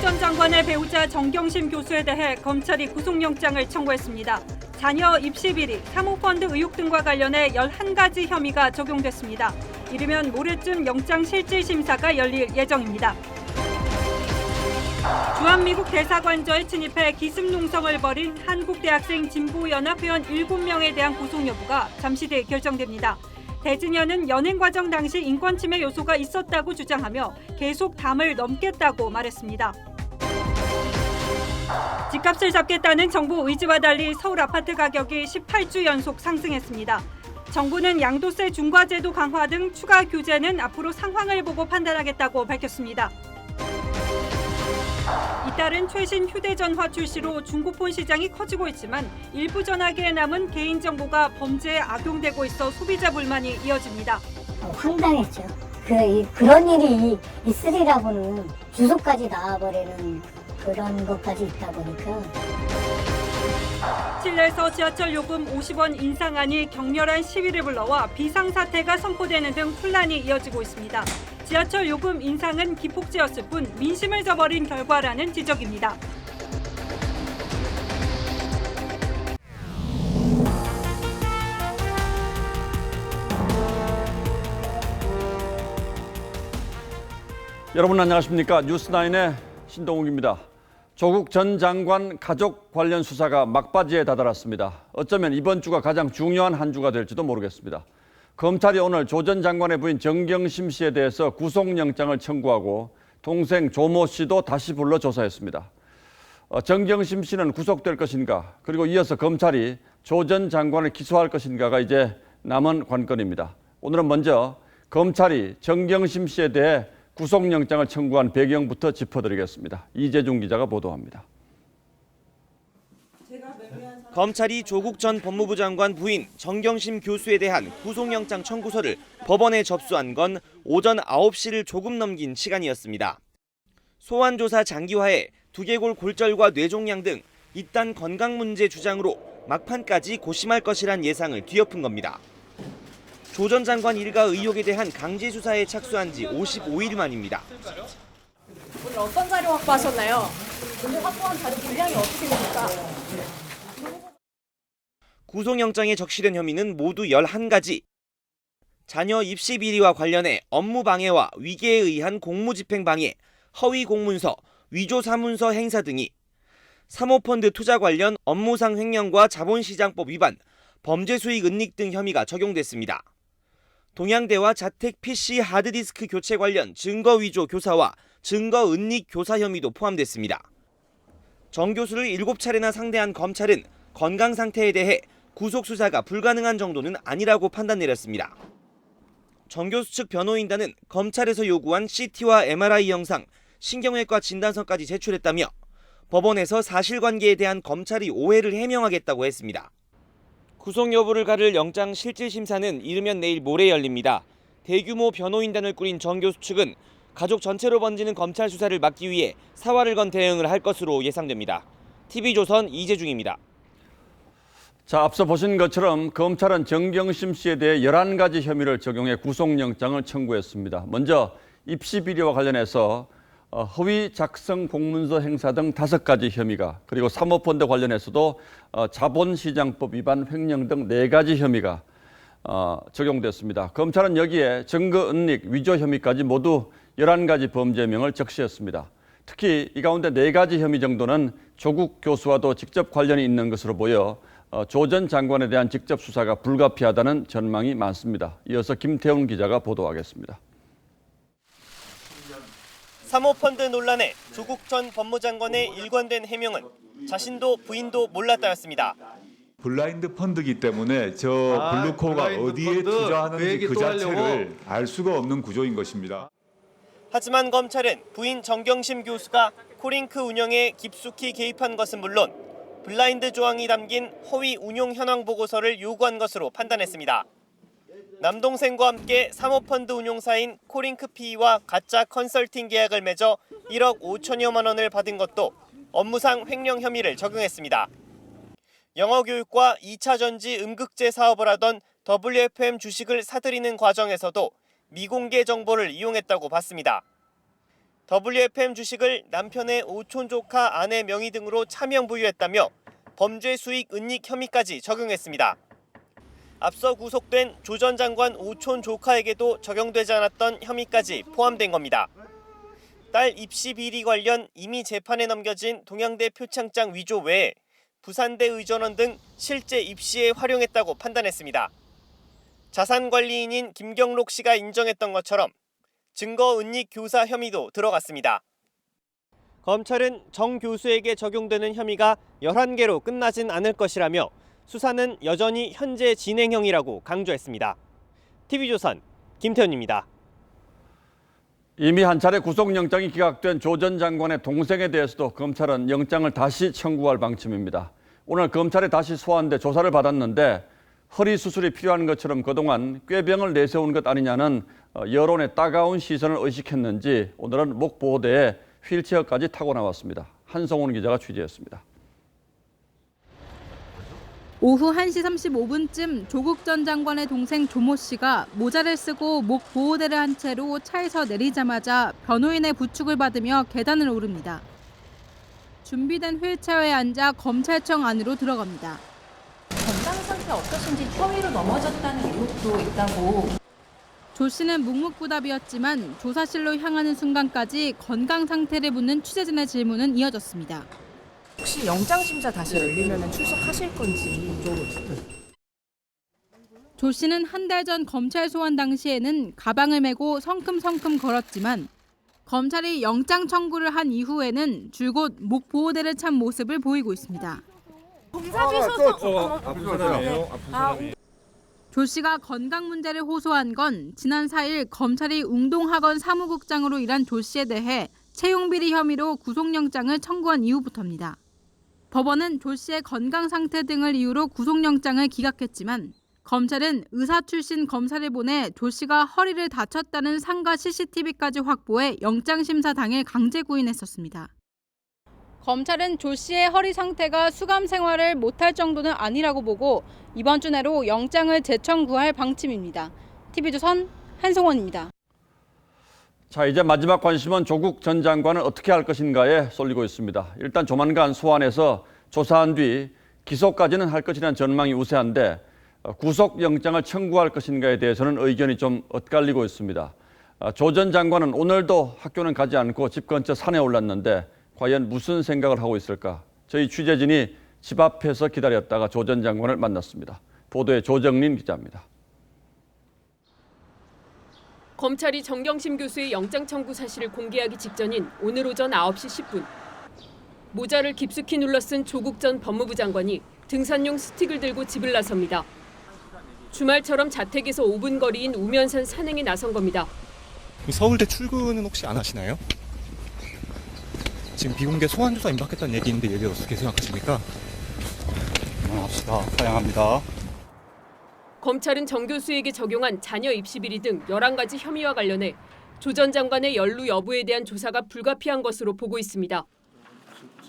전 장관의 배우자 정경심 교수에 대해 검찰이 구속영장을 청구했습니다. 자녀 입시 비리, 사모펀드 의혹 등과 관련해 11가지 혐의가 적용됐습니다. 이르면 모레쯤 영장실질심사가 열릴 예정입니다. 주한미국 대사관저에 침입해 기습농성을 벌인 한국대학생 진보연합회원 7명에 대한 구속 여부가 잠시 뒤 결정됩니다. 대진현은 연행 과정 당시 인권침해 요소가 있었다고 주장하며 계속 담을 넘겠다고 말했습니다. 집값을 잡겠다는 정부 의지와 달리 서울 아파트 가격이 18주 연속 상승했습니다. 정부는 양도세 중과제도 강화 등 추가 규제는 앞으로 상황을 보고 판단하겠다고 밝혔습니다. 이따른 최신 휴대전화 출시로 중고폰 시장이 커지고 있지만 일부 전화기에 남은 개인정보가 범죄에 악용되고 있어 소비자 불만이 이어집니다. 황당했죠. 그런 일이 있으리라고는 주소까지 나와버리는 그런 것까지 있다 보니까. 실내에서 지하철 요금 50원 인상안이 격렬한 시위를 불러와 비상사태가 선포되는 등 혼란이 이어지고 있습니다. 지하철 요금 인상은 기폭제였을 뿐 민심을 저버린 결과라는 지적입니다. 여러분 안녕하십니까? 뉴스9의 신동욱입니다. 조국 전 장관 가족 관련 수사가 막바지에 다다랐습니다. 어쩌면 이번 주가 가장 중요한 한 주가 될지도 모르겠습니다. 검찰이 오늘 조 전 장관의 부인 정경심 씨에 대해서 구속영장을 청구하고 동생 조모 씨도 다시 불러 조사했습니다. 정경심 씨는 구속될 것인가, 그리고 이어서 검찰이 조 전 장관을 기소할 것인가가 이제 남은 관건입니다. 오늘은 먼저 검찰이 정경심 씨에 대해 구속영장을 청구한 배경부터 짚어드리겠습니다. 이재중 기자가 보도합니다. 검찰이 조국 전 법무부 장관 부인 정경심 교수에 대한 구속영장 청구서를 법원에 접수한 건 오전 9시를 조금 넘긴 시간이었습니다. 소환조사 장기화에 두개골 골절과 뇌종양 등 잇단 건강 문제 주장으로 막판까지 고심할 것이란 예상을 뒤엎은 겁니다. 조 전 장관 일가 의혹에 대한 강제 수사에 착수한 지 55일 만입니다. 오늘 어떤 자료 확보하셨나요? 오늘 확보한 자료 분량이 어떻게 됩니까? 구속영장에 적시된 혐의는 모두 11가지. 자녀 입시 비리와 관련해 업무 방해와 위계에 의한 공무집행 방해, 허위 공문서, 위조 사문서 행사 등이, 사모펀드 투자 관련 업무상 횡령과 자본시장법 위반, 범죄 수익 은닉 등 혐의가 적용됐습니다. 동양대와 자택 PC 하드디스크 교체 관련 증거 위조 교사와 증거 은닉 교사 혐의도 포함됐습니다. 정 교수를 7차례나 상대한 검찰은 건강 상태에 대해 구속 수사가 불가능한 정도는 아니라고 판단 내렸습니다. 정 교수 측 변호인단은 검찰에서 요구한 CT와 MRI 영상, 신경외과 진단서까지 제출했다며 법원에서 사실관계에 대한 검찰이 오해를 해명하겠다고 했습니다. 구속 여부를 가를 영장 실질심사는 이르면 내일 모레 열립니다. 대규모 변호인단을 꾸린 정 교수 측은 가족 전체로 번지는 검찰 수사를 막기 위해 사활을 건 대응을 할 것으로 예상됩니다. TV조선 이재중입니다. 자, 앞서 보신 것처럼 검찰은 정경심 씨에 대해 11가지 혐의를 적용해 구속영장을 청구했습니다. 먼저 입시 비리와 관련해서 허위 작성 공문서 행사 등 5가지 혐의가, 그리고 사모펀드 관련해서도 자본시장법 위반 횡령 등 4가지 혐의가 적용됐습니다. 검찰은 여기에 증거 은닉, 위조 혐의까지 모두 11가지 범죄명을 적시했습니다. 특히 이 가운데 4가지 혐의 정도는 조국 교수와도 직접 관련이 있는 것으로 보여 조 전 장관에 대한 직접 수사가 불가피하다는 전망이 많습니다. 이어서 김태훈 기자가 보도하겠습니다. 사모펀드 논란에 조국 전 법무장관의 일관된 해명은 자신도 부인도 몰랐다였습니다. 블라인드 펀드이기 때문에 저 블루코가 어디에 투자하는지 그 자체를 알 수가 없는 구조인 것입니다. 하지만 검찰은 부인 정경심 교수가 코링크 운영에 깊숙이 개입한 것은 물론 블라인드 조항이 담긴 허위 운용 현황 보고서를 요구한 것으로 판단했습니다. 남동생과 함께 사모펀드 운용사인 코링크P와 가짜 컨설팅 계약을 맺어 1억 5천여만 원을 받은 것도 업무상 횡령 혐의를 적용했습니다. 영어교육과 2차 전지 음극재 사업을 하던 WFM 주식을 사들이는 과정에서도 미공개 정보를 이용했다고 봤습니다. WFM 주식을 남편의 오촌 조카 아내 명의 등으로 차명 부유했다며 범죄 수익 은닉 혐의까지 적용했습니다. 앞서 구속된 조 전 장관 오촌 조카에게도 적용되지 않았던 혐의까지 포함된 겁니다. 딸 입시 비리 관련 이미 재판에 넘겨진 동양대 표창장 위조 외에 부산대 의전원 등 실제 입시에 활용했다고 판단했습니다. 자산관리인인 김경록 씨가 인정했던 것처럼 증거 은닉 교사 혐의도 들어갔습니다. 검찰은 정 교수에게 적용되는 혐의가 11개로 끝나진 않을 것이라며 수사는 여전히 현재 진행형이라고 강조했습니다. TV조선 김태훈입니다. 이미 한 차례 구속영장이 기각된 조 전 장관의 동생에 대해서도 검찰은 영장을 다시 청구할 방침입니다. 오늘 검찰에 다시 소환돼 조사를 받았는데 허리 수술이 필요한 것처럼 그동안 꾀병을 내세운 것 아니냐는 여론의 따가운 시선을 의식했는지 오늘은 목 보호대에 휠체어까지 타고 나왔습니다. 한성훈 기자가 취재했습니다. 오후 1시 35분쯤 조국 전 장관의 동생 조모 씨가 모자를 쓰고 목 보호대를 한 채로 차에서 내리자마자 변호인의 부축을 받으며 계단을 오릅니다. 준비된 휠체어에 앉아 검찰청 안으로 들어갑니다. 건강 상태 어떠신지 혐의로 넘어졌다는 의혹도 있다고. 조 씨는 묵묵부답이었지만 조사실로 향하는 순간까지 건강 상태를 묻는 취재진의 질문은 이어졌습니다. 혹시 영장 심사 다시 열리면 출석하실 건지. 조 씨는 한 달 전 검찰 소환 당시에는 가방을 메고 성큼성큼 걸었지만 검찰이 영장 청구를 한 이후에는 줄곧 목 보호대를 찬 모습을 보이고 있습니다. 조 씨가 건강 문제를 호소한 건 지난 4일 검찰이 웅동학원 사무국장으로 일한 조 씨에 대해 채용비리 혐의로 구속영장을 청구한 이후부터입니다. 법원은 조 씨의 건강 상태 등을 이유로 구속영장을 기각했지만 검찰은 의사 출신 검사를 보내 조 씨가 허리를 다쳤다는 상가 CCTV까지 확보해 영장심사 당일 강제 구인했었습니다. 검찰은 조 씨의 허리 상태가 수감 생활을 못할 정도는 아니라고 보고 이번 주 내로 영장을 재청구할 방침입니다. TV조선 한송원입니다. 자, 이제 마지막 관심은 조국 전 장관은 어떻게 할 것인가에 쏠리고 있습니다. 일단 조만간 소환해서 조사한 뒤 기소까지는 할 것이라는 전망이 우세한데 구속영장을 청구할 것인가에 대해서는 의견이 좀 엇갈리고 있습니다. 조 전 장관은 오늘도 학교는 가지 않고 집 근처 산에 올랐는데 과연 무슨 생각을 하고 있을까? 저희 취재진이 집 앞에서 기다렸다가 조 전 장관을 만났습니다. 보도에 조정린 기자입니다. 검찰이 정경심 교수의 영장 청구 사실을 공개하기 직전인 오늘 오전 9시 10분. 모자를 깊숙이 눌러 쓴 조국 전 법무부 장관이 등산용 스틱을 들고 집을 나섭니다. 주말처럼 자택에서 5분 거리인 우면산 산행에 나선 겁니다. 서울대 출근은 혹시 안 하시나요? 지금 비공개 소환 조사 임박했다는 얘기인데 얘기 어떻게 생각하십니까? 그만합시다. 사양합니다. 검찰은 정 교수에게 적용한 자녀 입시 비리 등 11가지 혐의와 관련해 조 전 장관의 연루 여부에 대한 조사가 불가피한 것으로 보고 있습니다.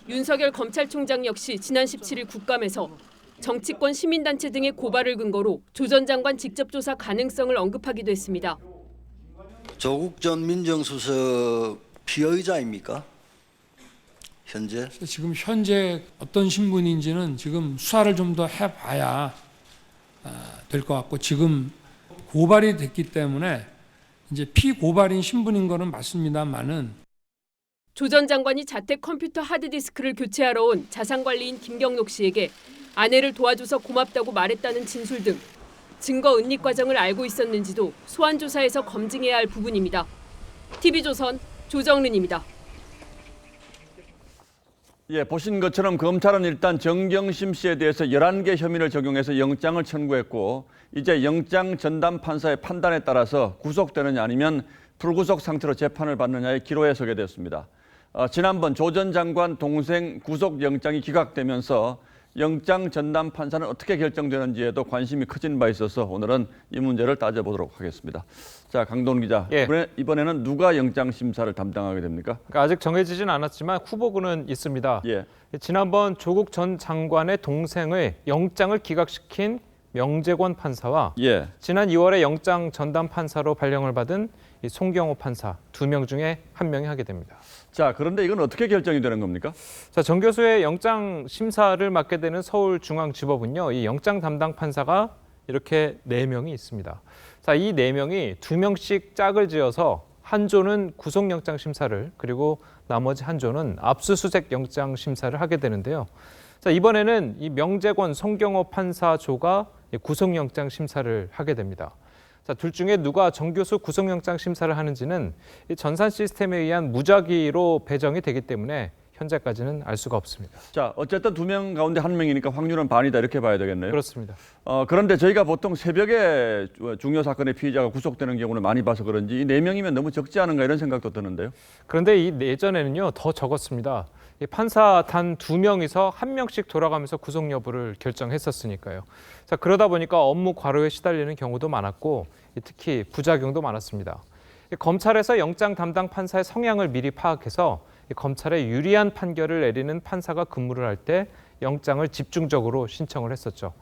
윤석열 검찰총장 역시 지난 17일 국감에서 정치권 시민단체 등의 고발을 근거로 조 전 장관 직접 조사 가능성을 언급하기도 했습니다. 조국 전 민정수석 피의자입니까? 현재? 지금 현재 어떤 신분인지는 지금 수사를 좀 더 해봐야 될 것 같고 지금 고발이 됐기 때문에 이제 피고발인 신분인 거는 맞습니다만은 조 전 장관이 자택 컴퓨터 하드디스크를 교체하러 온 자산관리인 김경록 씨에게 아내를 도와줘서 고맙다고 말했다는 진술 등 증거 은닉 과정을 알고 있었는지도 소환 조사에서 검증해야 할 부분입니다. TV조선 조정린입니다. 예, 보신 것처럼 검찰은 일단 정경심 씨에 대해서 11개 혐의를 적용해서 영장을 청구했고 이제 영장 전담 판사의 판단에 따라서 구속되느냐 아니면 불구속 상태로 재판을 받느냐의 기로에 서게 됐습니다. 지난번 조 전 장관 동생 구속영장이 기각되면서 영장 전담 판사는 어떻게 결정되는지에도 관심이 커진 바 있어서 오늘은 이 문제를 따져보도록 하겠습니다. 자, 강동훈 기자, 이번에는 누가 영장 심사를 담당하게 됩니까? 그러니까 아직 정해지진 않았지만 후보군은 있습니다. 지난번 조국 전 장관의 동생의 영장을 기각시킨 명재권 판사와 지난 2월에 영장 전담 판사로 발령을 받은 이 송경호 판사 2명 중에 1명이 하게 됩니다. 자, 그런데 이건 어떻게 결정이 되는 겁니까? 자, 정 교수의 영장 심사를 맡게 되는 서울중앙지법은요, 이 영장 담당 판사가 이렇게 4명이 있습니다. 자, 이 4명이 2명씩 짝을 지어서 한 조는 구속영장 심사를, 그리고 나머지 한 조는 압수수색 영장 심사를 하게 되는데요. 자, 이번에는 이 명재권 송경호 판사 조가 구속영장 심사를 하게 됩니다. 자, 둘 중에 누가 정 교수 구속영장 심사를 하는지는 이 전산 시스템에 의한 무작위로 배정이 되기 때문에 현재까지는 알 수가 없습니다. 자, 어쨌든 2명 가운데 1명이니까 확률은 반이다 이렇게 봐야 되겠네요. 그렇습니다. 그런데 저희가 보통 새벽에 중요 사건의 피의자가 구속되는 경우는 많이 봐서 그런지 이 4명이면 너무 적지 않은가 이런 생각도 드는데요. 그런데 이 예전에는요, 더 적었습니다. 이 판사 단 2명이서 1명씩 돌아가면서 구속 여부를 결정했었으니까요. 자, 그러다 보니까 업무 과로에 시달리는 경우도 많았고 특히 부작용도 많았습니다. 검찰에서 영장 담당 판사의 성향을 미리 파악해서 검찰에 유리한 판결을 내리는 판사가 근무를 할 때 영장을 집중적으로 신청을 했었죠.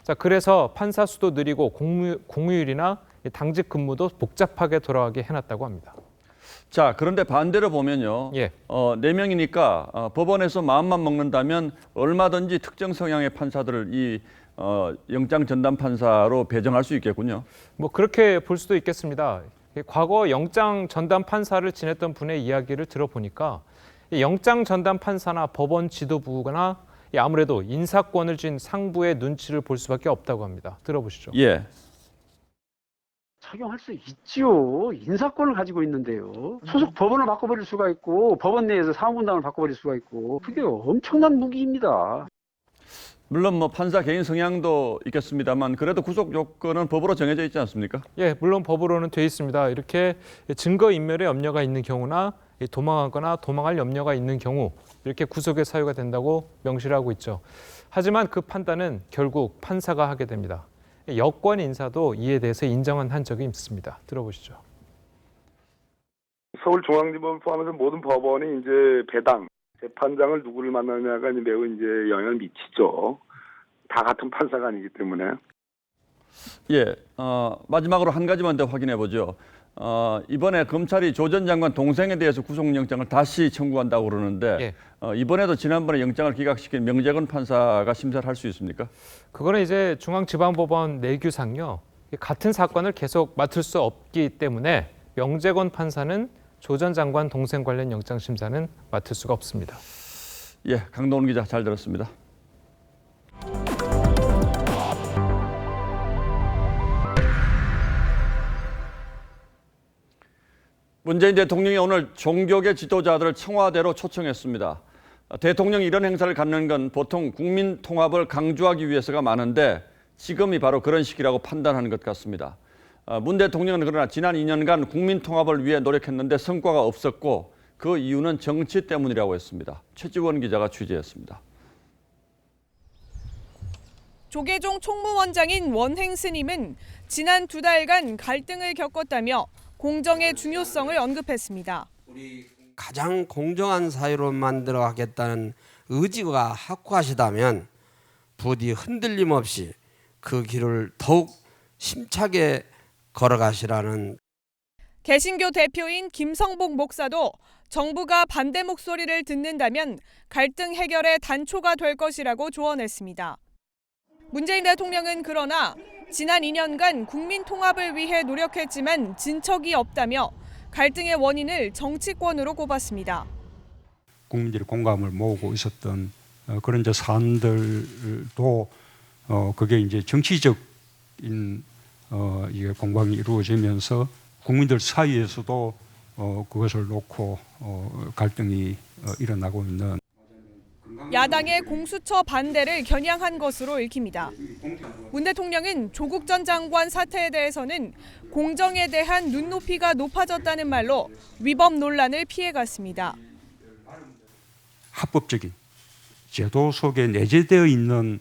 자, 그래서 판사 수도 느리고 공휴일이나 당직 근무도 복잡하게 돌아가게 해놨다고 합니다. 자, 그런데 반대로 보면요. 예. 4명이니까 법원에서 마음만 먹는다면 얼마든지 특정 성향의 판사들을 이 영장 전담 판사로 배정할 수 있겠군요. 뭐 그렇게 볼 수도 있겠습니다. 과거 영장 전담 판사를 지냈던 분의 이야기를 들어보니까 영장 전담 판사나 법원 지도부나 아무래도 인사권을 쥔 상부의 눈치를 볼 수밖에 없다고 합니다. 들어보시죠. 예. 적용할 수 있지요. 인사권을 가지고 있는데요. 소속 법원을 바꿔버릴 수가 있고 법원 내에서 사무분담을 바꿔버릴 수가 있고 그게 엄청난 무기입니다. 물론 뭐 판사 개인 성향도 있겠습니다만 그래도 구속 요건은 법으로 정해져 있지 않습니까? 예, 물론 법으로는 돼 있습니다. 이렇게 증거인멸의 염려가 있는 경우나 도망하거나 도망할 염려가 있는 경우 이렇게 구속의 사유가 된다고 명시를 하고 있죠. 하지만 그 판단은 결국 판사가 하게 됩니다. 여권 인사도 이에 대해서 인정한 적이 있습니다. 들어보시죠. 서울중앙지법 포함해서 모든 법원이 이제 배당, 재판장을 누구를 만나냐가 매우 이제 영향을 미치죠. 다 같은 판사가 아니기 때문에. 예, 마지막으로 한 가지만 더 확인해 보죠. 이번에 검찰이 조 전 장관 동생에 대해서 구속영장을 다시 청구한다고 그러는데 예. 이번에도 지난번에 영장을 기각시킨 명재권 판사가 심사를 할 수 있습니까? 그거는 이제 중앙지방법원 내규상요. 같은 사건을 계속 맡을 수 없기 때문에 명재권 판사는 조 전 장관 동생 관련 영장 심사는 맡을 수가 없습니다. 예, 강동원 기자 잘 들었습니다. 문재인 대통령이 오늘 종교계 지도자들을 청와대로 초청했습니다. 대통령이 이런 행사를 갖는 건 보통 국민 통합을 강조하기 위해서가 많은데 지금이 바로 그런 시기라고 판단하는 것 같습니다. 문 대통령은 그러나 지난 2년간 국민 통합을 위해 노력했는데 성과가 없었고 그 이유는 정치 때문이라고 했습니다. 최지원 기자가 취재했습니다. 조계종 총무원장인 원행 스님은 지난 2달간 갈등을 겪었다며 공정의 중요성을 언급했습니다. 가장 공정한 사회로 만들어 가겠다는 의지가 확고하시다면 부디 흔들림 없이 그 길을 더욱 힘차게 걸어가시라는. 개신교 대표인 김성복 목사도 정부가 반대 목소리를 듣는다면 갈등 해결의 단초가 될 것이라고 조언했습니다. 문재인 대통령은 그러나 지난 2년간 국민 통합을 위해 노력했지만 진척이 없다며 갈등의 원인을 정치권으로 꼽았습니다. 국민들의 공감을 모으고 있었던 그런 이제 사안들도 그게 이제 정치적인 이게 공방이 이루어지면서 국민들 사이에서도 그것을 놓고 갈등이 일어나고 있는. 야당의 공수처 반대를 겨냥한 것으로 읽힙니다. 문 대통령은 조국 전 장관 사태에 대해서는 공정에 대한 눈높이가 높아졌다는 말로 위법 논란을 피해갔습니다. 합법적인 제도 속에 내재되어 있는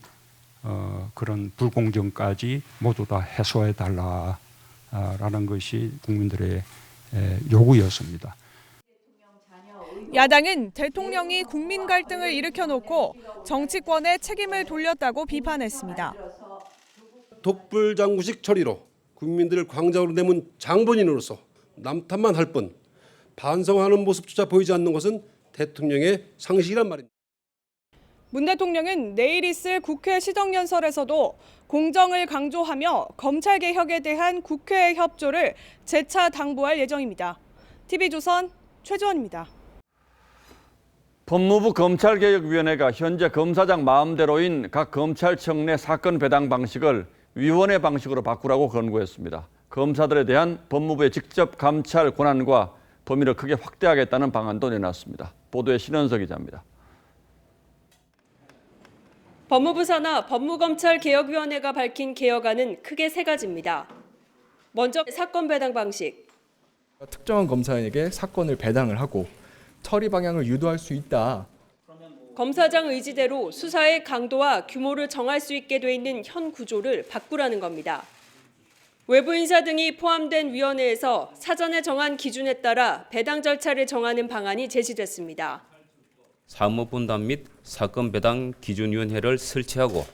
그런 불공정까지 모두 다 해소해달라라는 것이 국민들의 요구였습니다. 야당은 대통령이 국민 갈등을 일으켜놓고 정치권에 책임을 돌렸다고 비판했습니다. 독불장구식 처리로 국민들을 광장으로 내몬 장본인으로서 남탓만 할 뿐 반성하는 모습조차 보이지 않는 것은 대통령의 상식이란 말입니다. 문 대통령은 내일 있을 국회 시정연설에서도 공정을 강조하며 검찰 개혁에 대한 국회의 협조를 재차 당부할 예정입니다. TV조선 최주원입니다. 법무부 검찰개혁위원회가 현재 검사장 마음대로인 각 검찰청 내 사건 배당 방식을 위원회 방식으로 바꾸라고 권고했습니다. 검사들에 대한 법무부의 직접 감찰 권한과 범위를 크게 확대하겠다는 방안도 내놨습니다. 보도에 신원석 기자입니다. 법무부 산하 법무검찰개혁위원회가 밝힌 개혁안은 크게 세 가지입니다. 먼저 사건 배당 방식. 특정한 검사에게 사건을 배당을 하고 처리 방향을 유도할 수 있다. 검사장 의지대로 수사의 강도와 규모를 정할 수 있게 돼 있는 현 구조를 바꾸라는 겁니다. 외부 인사 등이 포함된 위원회에서 사전에 정한 기준에 따라 배당 절차를 정하는 방안이 제시됐습니다. 사무 분담 및 사건 배당 기준위원회를 설치하고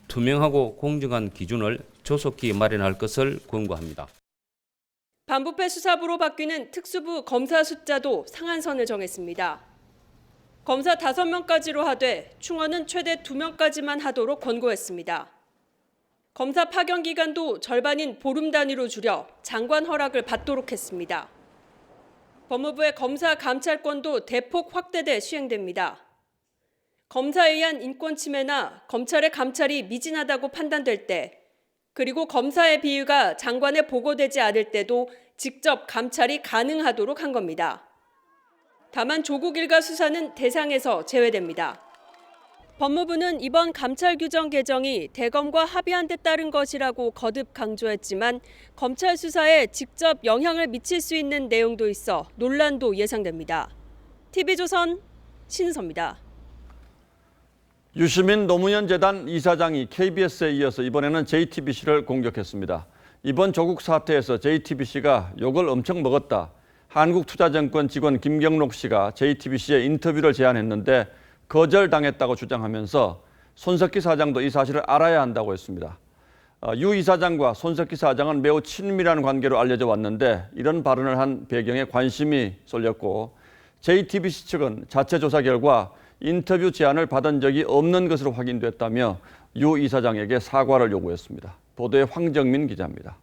투명하고 공정한 기준을 조속히 마련할 것을 권고합니다. 반부패 수사부로 바뀌는 특수부 검사 숫자도 상한선을 정했습니다. 검사 5명까지로 하되 충원은 최대 2명까지만 하도록 권고했습니다. 검사 파견 기간도 절반인 보름 단위로 줄여 장관 허락을 받도록 했습니다. 법무부의 검사 감찰권도 대폭 확대돼 시행됩니다. 검사에 의한 인권 침해나 검찰의 감찰이 미진하다고 판단될 때, 그리고 검사의 비위가 장관에 보고되지 않을 때도 직접 감찰이 가능하도록 한 겁니다. 다만 조국 일가 수사는 대상에서 제외됩니다. 법무부는 이번 감찰 규정 개정이 대검과 합의한 데 따른 것이라고 거듭 강조했지만 검찰 수사에 직접 영향을 미칠 수 있는 내용도 있어 논란도 예상됩니다. TV조선 신은서입니다. 유시민 노무현 재단 이사장이 KBS에 이어서 이번에는 JTBC를 공격했습니다. 이번 조국 사태에서 JTBC가 욕을 엄청 먹었다. 한국투자증권 직원 김경록 씨가 JTBC에 인터뷰를 제안했는데 거절당했다고 주장하면서 손석희 사장도 이 사실을 알아야 한다고 했습니다. 유 이사장과 손석희 사장은 매우 친밀한 관계로 알려져 왔는데 이런 발언을 한 배경에 관심이 쏠렸고 JTBC 측은 자체 조사 결과 인터뷰 제안을 받은 적이 없는 것으로 확인됐다며 유 이사장에게 사과를 요구했습니다. 보도에 황정민 기자입니다.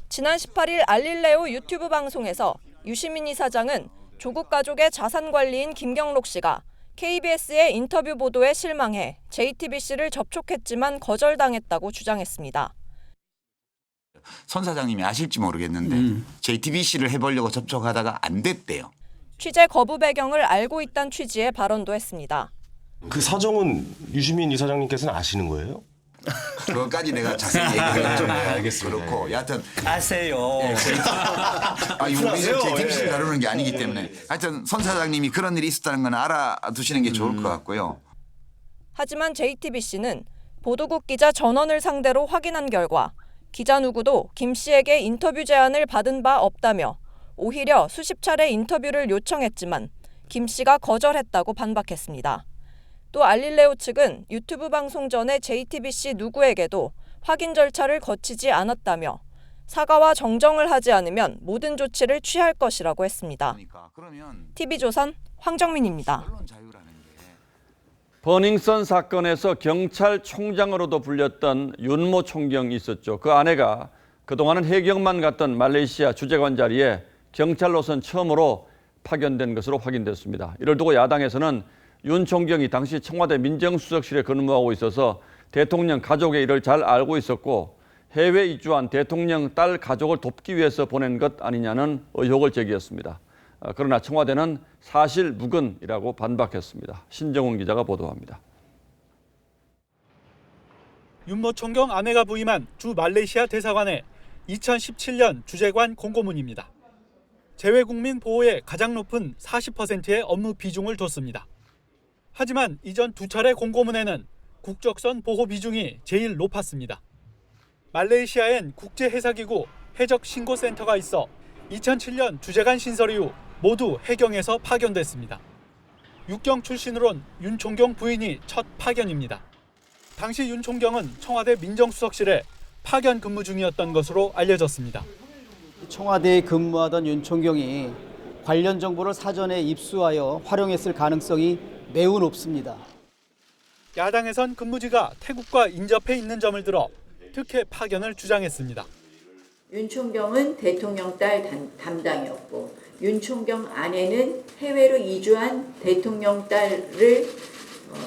지난 18일 알릴레오 유튜브 방송에서 유시민 이사장은 조국 가족의 자산관리인 김경록 씨가 KBS의 인터뷰 보도에 실망해 JTBC를 접촉했지만 거절당했다고 주장했습니다. 손 사장님이 아실지 모르겠는데 JTBC를 해보려고 접촉하다가 안 됐대요. 취재 거부 배경을 알고 있다는 취지의 발언도 했습니다. 그 사정은 유시민 이사장님께서는 아시는 거예요? 그것까지 내가 자세히 얘기하기는 좀 알겠습니다. 그렇고 여하튼 아세요. 우리가 JTBC를 다루는 게 아니기 때문에 하여튼 손 사장님이 그런 일이 있었다는 건 알아두시는 게 좋을 것 같고요. 하지만 JTBC는 보도국 기자 전원을 상대로 확인한 결과 기자 누구도 김 씨에게 인터뷰 제안을 받은 바 없다며 오히려 수십 차례 인터뷰를 요청했지만 김 씨가 거절했다고 반박했습니다. 또 알릴레오 측은 유튜브 방송 전에 JTBC 누구에게도 확인 절차를 거치지 않았다며 사과와 정정을 하지 않으면 모든 조치를 취할 것이라고 했습니다. TV조선 황정민입니다. 버닝썬 사건에서 경찰총장으로도 불렸던 윤모 총경이 있었죠. 그 아내가 그동안은 해경만 갔던 말레이시아 주재관 자리에 경찰로선 처음으로 파견된 것으로 확인됐습니다. 이를 두고 야당에서는 윤 총경이 당시 청와대 민정수석실에 근무하고 있어서 대통령 가족의 일을 잘 알고 있었고 해외 이주한 대통령 딸 가족을 돕기 위해서 보낸 것 아니냐는 의혹을 제기했습니다. 그러나 청와대는 사실 무근이라고 반박했습니다. 신정훈 기자가 보도합니다. 윤모 총경 아내가 부임한 주 말레이시아 대사관의 2017년 주재관 공고문입니다. 재외국민 보호에 가장 높은 40%의 업무 비중을 뒀습니다. 하지만 이전 두 차례 공고문에는 국적선 보호 비중이 제일 높았습니다. 말레이시아엔 국제해사기구 해적신고센터가 있어 2007년 주재관 신설 이후 모두 해경에서 파견됐습니다. 육경 출신으론 윤 총경 부인이 첫 파견입니다. 당시 윤 총경은 청와대 민정수석실에 파견 근무 중이었던 것으로 알려졌습니다. 청와대에 근무하던 윤총경이 관련 정보를 사전에 입수하여 활용했을 가능성이 매우 높습니다. 야당에선 근무지가 태국과 인접해 있는 점을 들어 특혜 파견을 주장했습니다. 윤총경은 대통령 딸 담당이었고 윤총경 아내는 해외로 이주한 대통령 딸을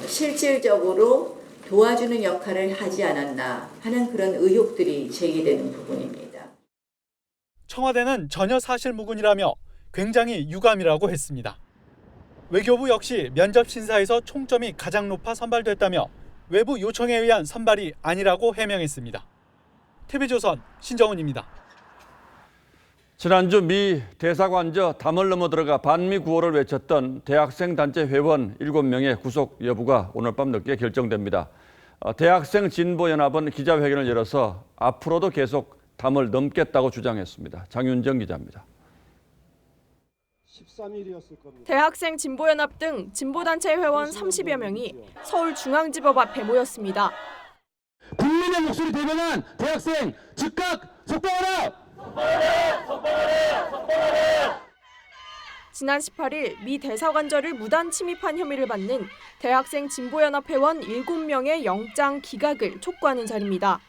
실질적으로 도와주는 역할을 하지 않았나 하는 그런 의혹들이 제기되는 부분입니다. 청와대는 전혀 사실무근이라며 굉장히 유감이라고 했습니다. 외교부 역시 면접 심사에서 총점이 가장 높아 선발됐다며 외부 요청에 의한 선발이 아니라고 해명했습니다. TV조선 신정훈입니다. 지난주 미 대사관저 담을 넘어 들어가 반미 구호를 외쳤던 대학생 단체 회원 7명의 구속 여부가 오늘 밤 늦게 결정됩니다. 대학생 진보연합은 기자회견을 열어서 앞으로도 계속 담을 넘겠다고 주장했습니다. 장윤정 기자입니다. 대학생 진보연합 등 진보단체 회원 30여 명이 서울중앙지법 앞에 모였습니다. 국민의 목소리 대변한 대학생 즉각 석방하라! 지난 18일 미 대사관저를 무단 침입한 혐의를 받는 대학생 진보연합 회원 7명의 영장 기각을 촉구하는 자리입니다.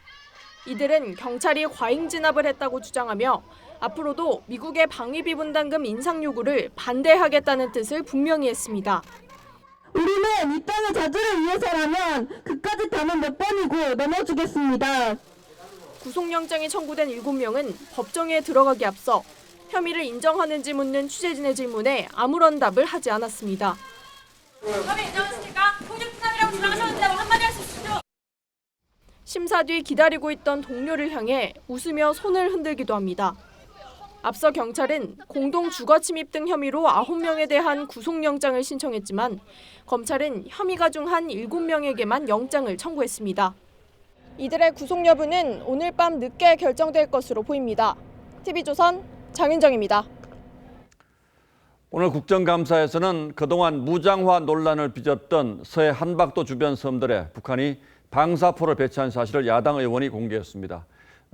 이들은 경찰이 과잉 진압을 했다고 주장하며 앞으로도 미국의 방위비 분담금 인상 요구를 반대하겠다는 뜻을 분명히 했습니다. 우리는 이 땅의 자주를 위해서라면 그까짓 담은 몇 번이고 넘어주겠습니다. 구속영장이 청구된 7명은 법정에 들어가기 앞서 혐의를 인정하는지 묻는 취재진의 질문에 아무런 답을 하지 않았습니다. 혐의 인정하십니까? 폭력분담이라고 주장하셨는데 한마디 할 수 있으시죠? 심사 뒤 기다리고 있던 동료를 향해 웃으며 손을 흔들기도 합니다. 앞서 경찰은 공동 주거 침입 등 혐의로 9명에 대한 구속영장을 신청했지만 검찰은 혐의가 중한 7명에게만 영장을 청구했습니다. 이들의 구속 여부는 오늘 밤 늦게 결정될 것으로 보입니다. TV조선 장윤정입니다. 오늘 국정감사에서는 그동안 무장화 논란을 빚었던 서해 한박도 주변 섬들에 북한이 방사포를 배치한 사실을 야당 의원이 공개했습니다.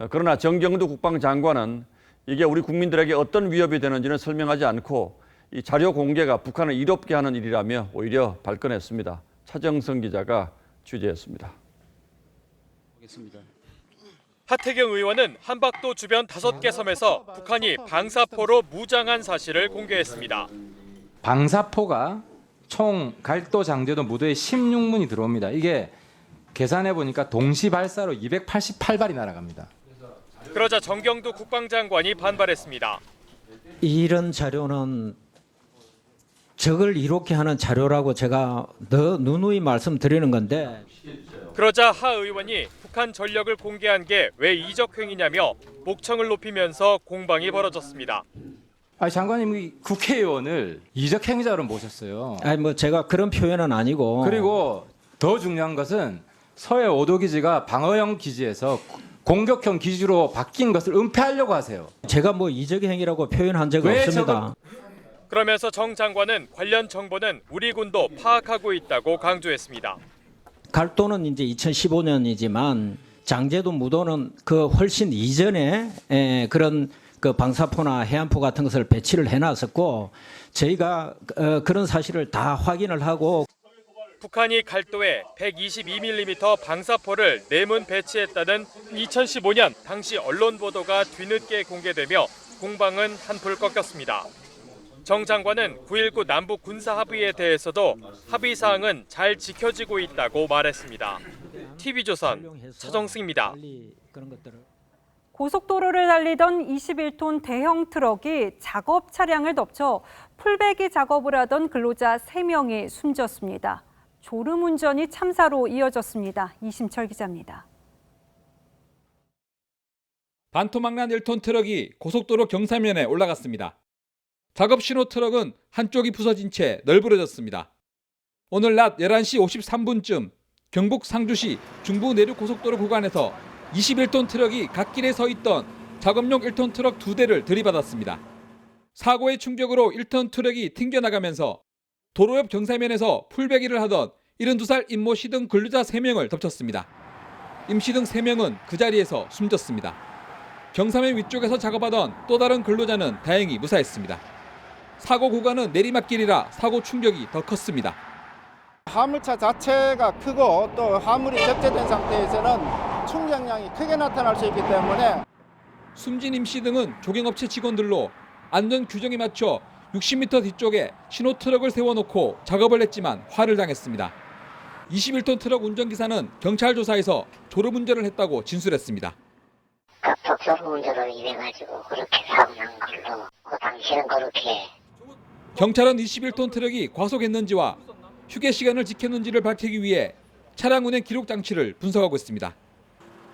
그러나 정경두 국방장관은 이게 우리 국민들에게 어떤 위협이 되는지는 설명하지 않고 이 자료 공개가 북한을 이롭게 하는 일이라며 오히려 발끈했습니다. 차정성 기자가 취재했습니다. 하태경 의원은 한박도 주변 5개 섬에서 북한이 방사포로 무장한 사실을 공개했습니다. 방사포가 총 갈도 장제도 무도에 16문이 들어옵니다. 이게 계산해 보니까 동시 발사로 288발이 날아갑니다. 그러자 정경두 국방장관이 반발했습니다. 이런 자료는 적을 이롭게 하는 자료라고 제가 누누이 말씀드리는 건데. 그러자 하 의원이 북한 전력을 공개한 게 왜 이적 행위냐며 목청을 높이면서 공방이 벌어졌습니다. 아니 장관님이 국회의원을 이적 행위자로 모셨어요. 아니 뭐 제가 그런 표현은 아니고. 그리고 더 중요한 것은 서해 5도 기지가 방어형 기지에서 공격형 기지로 바뀐 것을 은폐하려고 하세요. 제가 뭐 이적 행위라고 표현한 적은 없습니다. 그러면서 정 장관은 관련 정보는 우리 군도 파악하고 있다고 강조했습니다. 갈도는 이제 2015년이지만 장제도 무도는 그 훨씬 이전에 그런 그 방사포나 해안포 같은 것을 배치를 해놨었고 저희가 그런 사실을 다 확인을 하고. 북한이 갈도에 122mm 방사포를 4문 배치했다는 2015년 당시 언론 보도가 뒤늦게 공개되며 공방은 한풀 꺾였습니다. 정 장관은 9.19 남북 군사합의에 대해서도 합의 사항은 잘 지켜지고 있다고 말했습니다. TV조선 차정승입니다. 고속도로를 달리던 21톤 대형 트럭이 작업 차량을 덮쳐 풀베기 작업을 하던 근로자 3명이 숨졌습니다. 졸음운전이 참사로 이어졌습니다. 이심철 기자입니다. 반토막난 1톤 트럭이 고속도로 경사면에 올라갔습니다. 작업 신호 트럭은 한쪽이 부서진 채 널브러졌습니다. 오늘 낮 11시 53분쯤 경북 상주시 중부 내륙고속도로 구간에서 21톤 트럭이 갓길에 서 있던 작업용 1톤 트럭 2대를 들이받았습니다. 사고의 충격으로 1톤 트럭이 튕겨나가면서 도로 옆 경사면에서 풀베기를 하던 72살 임모 씨 등 근로자 3명을 덮쳤습니다. 임 씨 등 3명은 그 자리에서 숨졌습니다. 경사면 위쪽에서 작업하던 또 다른 근로자는 다행히 무사했습니다. 사고 구간은 내리막길이라 사고 충격이 더 컸습니다. 화물차 자체가 크고 또 화물이 적재된 상태에서는 충격량이 크게 나타날 수 있기 때문에 숨진 임 씨 등은 조경업체 직원들로 안전 규정에 맞춰 60m 뒤쪽에 신호트럭을 세워놓고 작업을 했지만 화를 당했습니다. 21톤 트럭 운전기사는 경찰 조사에서 졸음운전을 했다고 진술했습니다. 급속 졸음운전을 인해가지고 그렇게 사고 난 걸로 그 당시는 그렇게. 경찰은 21톤 트럭이 과속했는지와 휴게 시간을 지켰는지를 밝히기 위해 차량 운행 기록 장치를 분석하고 있습니다.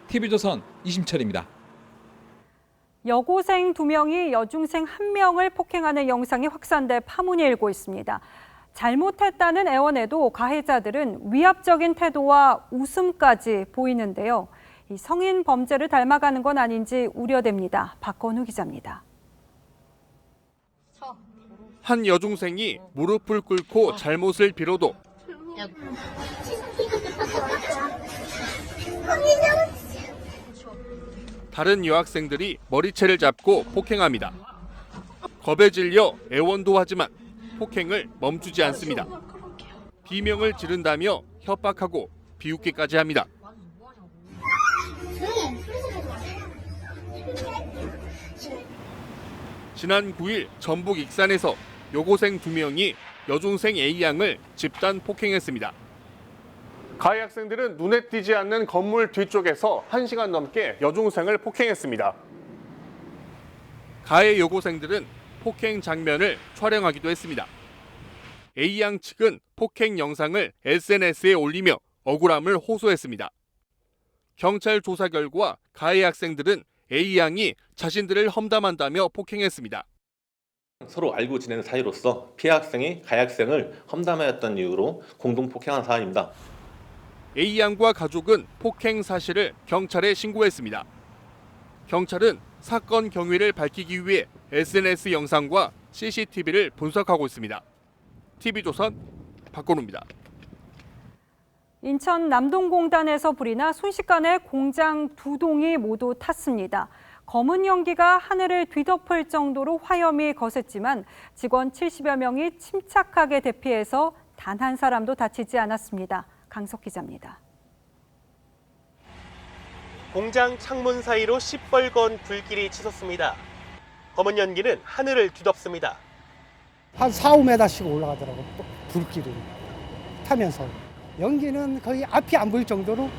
TV조선 이심철입니다. 여고생 2명이 여중생 1명을 폭행하는 영상이 확산돼 파문이 일고 있습니다. 잘못했다는 애원에도 가해자들은 위압적인 태도와 웃음까지 보이는데요. 이 성인 범죄를 닮아가는 건 아닌지 우려됩니다. 박건우 기자입니다. 한 여중생이 무릎을 꿇고 잘못을 빌어도 다른 여학생들이 머리채를 잡고 폭행합니다. 겁에 질려 애원도 하지만 폭행을 멈추지 않습니다. 비명을 지른다며 협박하고 비웃기까지 합니다. 지난 9일 전북 익산에서 여고생 2명이 여중생 A양을 집단 폭행했습니다. 가해 학생들은 눈에 띄지 않는 건물 뒤쪽에서 1시간 넘게 여중생을 폭행했습니다. 가해 여고생들은 폭행 장면을 촬영하기도 했습니다. A양 측은 폭행 영상을 SNS에 올리며 억울함을 호소했습니다. 경찰 조사 결과 가해 학생들은 A양이 자신들을 험담한다며 폭행했습니다. 서로 알고 지내는 사이로서 피해 학생이 가해 학생을 험담하였던 이유로 공동 폭행한 사안입니다. A양과 가족은 폭행 사실을 경찰에 신고했습니다. 경찰은 사건 경위를 밝히기 위해 SNS 영상과 CCTV를 분석하고 있습니다. TV조선 박건우입니다. 인천 남동공단에서 불이 나 순식간에 공장 2동이 모두 탔습니다. 검은 연기가 하늘을 뒤덮을 정도로 화염이 거셌지만 직원 70여 명이 침착하게 대피해서 단 한 사람도 다치지 않았습니다. 강석 기자입니다. 공장 창문 사이로 시뻘건 불길이 치솟습니다. 검은 연기는 하늘을 뒤덮습니다. 한 4-5m씩 올라가더라고요. 불길이 타면서. 연기는 거의 앞이 안 보일 정도로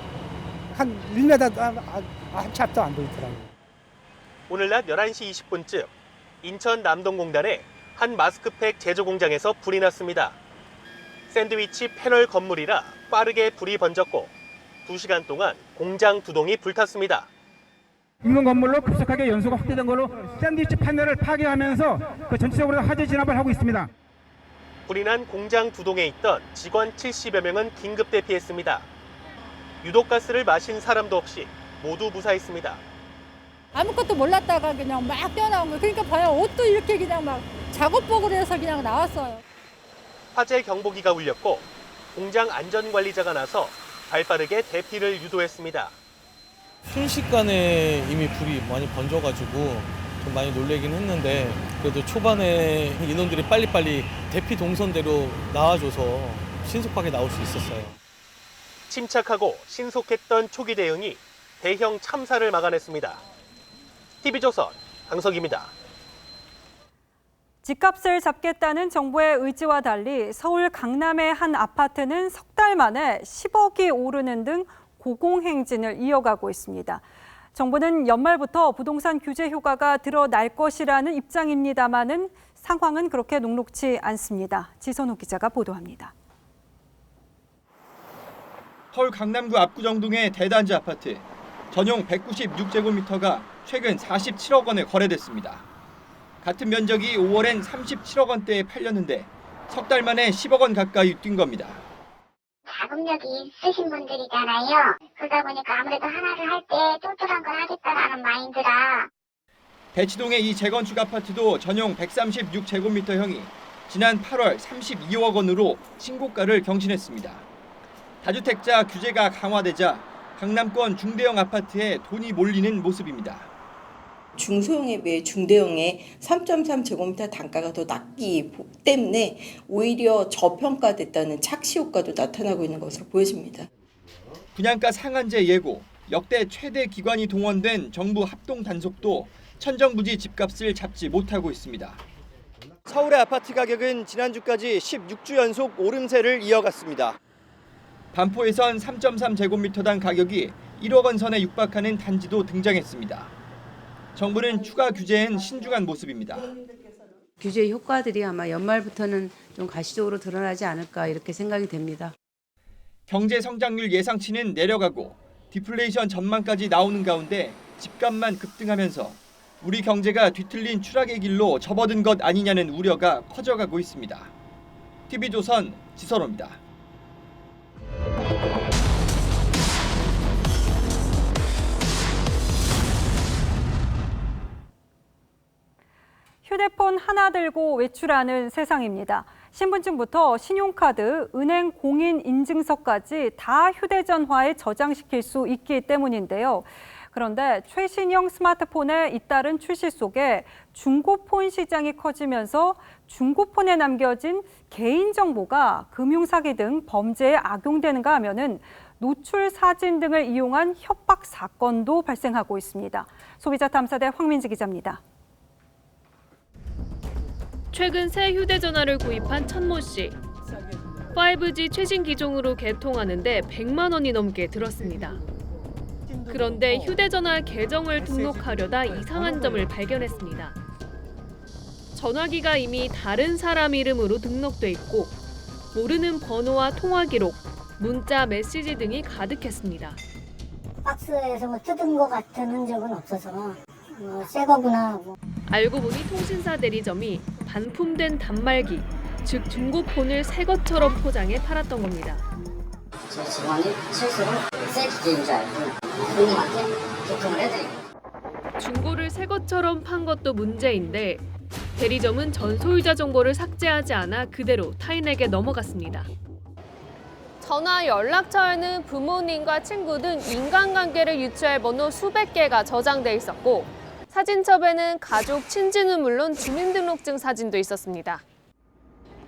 한 1m 한치 앞도 안 보이더라고요. 오늘 낮 11시 20분쯤 인천 남동공단의 한 마스크팩 제조 공장에서 불이 났습니다. 샌드위치 패널 건물이라 빠르게 불이 번졌고 2시간 동안 공장 2동이 불탔습니다. 인근 건물로 급속하게 연소가 확대된 걸로 샌드위치 패널을 파괴하면서 그 전체적으로 화재 진압을 하고 있습니다. 불이 난 공장 2동에 있던 직원 70여 명은 긴급 대피했습니다. 유독가스를 마신 사람도 없이 모두 무사했습니다. 아무것도 몰랐다가 그냥 막 뛰어나온 거예요. 그러니까 봐요. 옷도 이렇게 그냥 막 작업복으로 해서 그냥 나왔어요. 화재 경보기가 울렸고 공장 안전관리자가 나서 발빠르게 대피를 유도했습니다. 순식간에 이미 불이 많이 번져가지고 좀 많이 놀라긴 했는데 그래도 초반에 인원들이 빨리빨리 대피 동선대로 나와줘서 신속하게 나올 수 있었어요. 침착하고 신속했던 초기 대응이 대형 참사를 막아냈습니다. TV조선 강석입니다. 집값을 잡겠다는 정부의 의지와 달리 서울 강남의 한 아파트는 석 달 만에 10억이 오르는 등 고공행진을 이어가고 있습니다. 정부는 연말부터 부동산 규제 효과가 드러날 것이라는 입장입니다마는 상황은 그렇게 녹록지 않습니다. 지선우 기자가 보도합니다. 서울 강남구 압구정동의 대단지 아파트 전용 196제곱미터가 최근 47억 원에 거래됐습니다. 같은 면적이 5월엔 37억 원대에 팔렸는데 석 달 만에 10억 원 가까이 뛴 겁니다. 자금력이 있으신 분들이잖아요. 그러다 보니까 아무래도 하나를 할 때 똘똘한 걸 하겠다라는 마인드라. 대치동의 이 재건축 아파트도 전용 136제곱미터형이 지난 8월 32억 원으로 신고가를 경신했습니다. 다주택자 규제가 강화되자 강남권 중대형 아파트에 돈이 몰리는 모습입니다. 중소형에 비해 중대형의 3.3제곱미터 단가가 더 낮기 때문에 오히려 저평가됐다는 착시 효과도 나타나고 있는 것으로 보여집니다. 분양가 상한제 예고, 역대 최대 기관이 동원된 정부 합동 단속도 천정부지 집값을 잡지 못하고 있습니다. 서울의 아파트 가격은 지난주까지 16주 연속 오름세를 이어갔습니다. 반포에선 3.3제곱미터당 가격이 1억 원 선에 육박하는 단지도 등장했습니다. 정부는 추가 규제엔 신중한 모습입니다. 규제 효과들이 아마 연말부터는 좀 가시적으로 드러나지 않을까 이렇게 생각이 됩니다. 경제 성장률 예상치는 내려가고 디플레이션 전망까지 나오는 가운데 집값만 급등하면서 우리 경제가 뒤틀린 추락의 길로 접어든 것 아니냐는 우려가 커져가고 있습니다. TV조선 지선호입니다. 휴대폰 하나 들고 외출하는 세상입니다. 신분증부터 신용카드, 은행 공인인증서까지 다 휴대전화에 저장시킬 수 있기 때문인데요. 그런데 최신형 스마트폰의 잇따른 출시 속에 중고폰 시장이 커지면서 중고폰에 남겨진 개인정보가 금융사기 등 범죄에 악용되는가 하면은 노출 사진 등을 이용한 협박 사건도 발생하고 있습니다. 소비자 탐사대 황민지 기자입니다. 최근 새 휴대전화를 구입한 천모 씨. 5G 최신 기종으로 개통하는데 100만 원이 넘게 들었습니다. 그런데 휴대전화 계정을 등록하려다 이상한 점을 발견했습니다. 전화기가 이미 다른 사람 이름으로 등록돼 있고 모르는 번호와 통화 기록, 문자, 메시지 등이 가득했습니다. 박스에서 뭐 뜯은 것 같은 흔적은 없어서 새 거구나. 알고 보니 통신사 대리점이 반품된 단말기, 즉 중고폰을 새 것처럼 포장해 팔았던 겁니다. 제 직원이 실수로 새 기계인 줄 알고 손님한테 개통을 해드립니다. 중고를 새 것처럼 판 것도 문제인데 대리점은 전 소유자 정보를 삭제하지 않아 그대로 타인에게 넘어갔습니다. 전화 연락처에는 부모님과 친구 등 인간관계를 유추할 번호 수백 개가 저장돼 있었고 사진첩에는 가족, 친지는 물론 주민등록증 사진도 있었습니다.